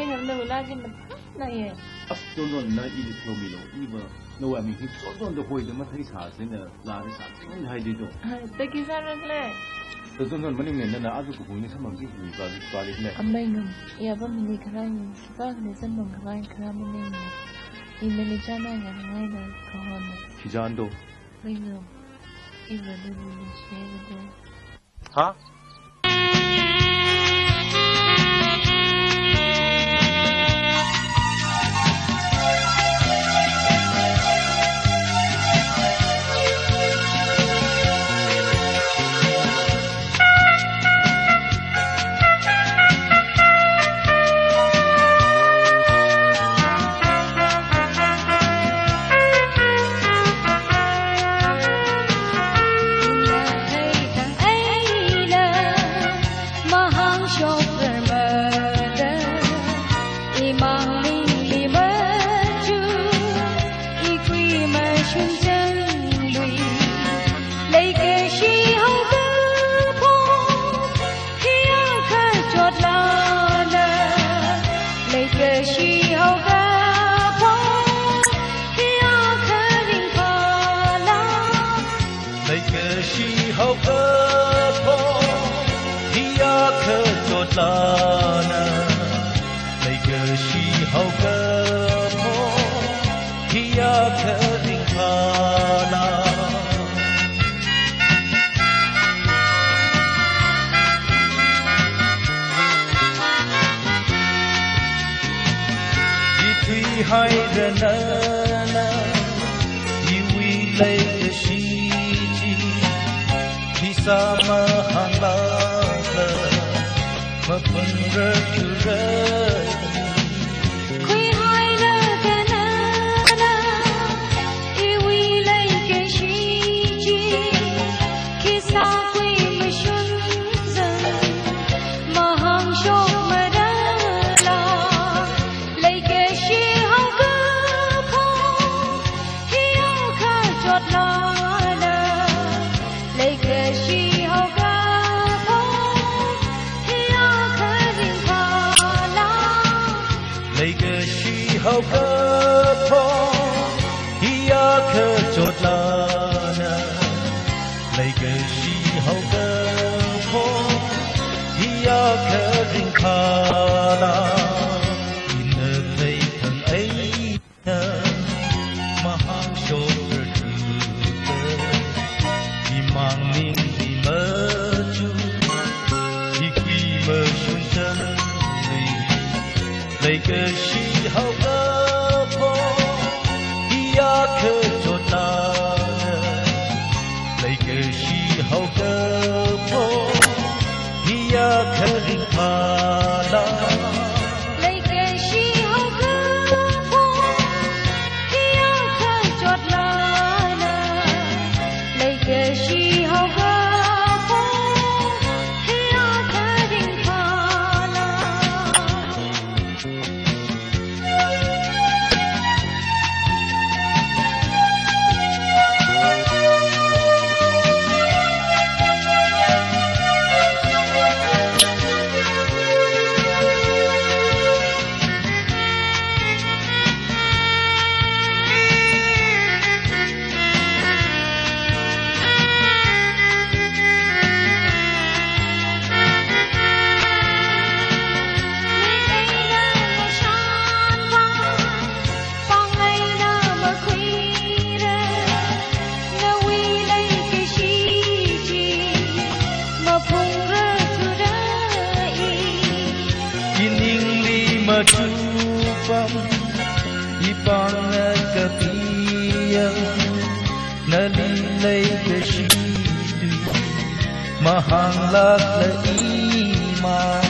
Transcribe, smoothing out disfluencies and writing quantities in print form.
ngắm đầu la cái mặt này ấy Don na ili theo mi lo iba no ami hi don do hoi de ma thai sa se na la de sa tin hai de do te ki sa rak le don mani ne na azu ko ni samam ji ni ba ji ba le ne amai ngam ya ba mi khrai ni ba ne san mong khrai khra mi ne ni imeli chana nga ngai na ko hon ki jan do bai ngam iba lu lu she do ha hai the na na you we lay the she ji sa ma hang la ma pun ra chu ra khui hai la the na na you we lay the she ji ki sa khui ma shun zan ma hang shok ma da la lay ke she hậu cơ phô hi a khơ chốt la na lấy cái gì hậu cơ phô hi a khơ rình kha la in the thấy thằng ấy na mà hàng chốt rồi hi mang ninh hi mơ chu hi quy mơ xuân chân lấy cái gì hậu cơ phô hi a khơ chốt la lấy cái gì hậu cơ phô hi a khơ rình kha la lấy cái gì hậu cơ phô hi a khơ chốt la lấy cái gì hậu cơ phô hi a khơ rình kha la chupam ipang kapiya nalilay ka shidu mahang lak la iman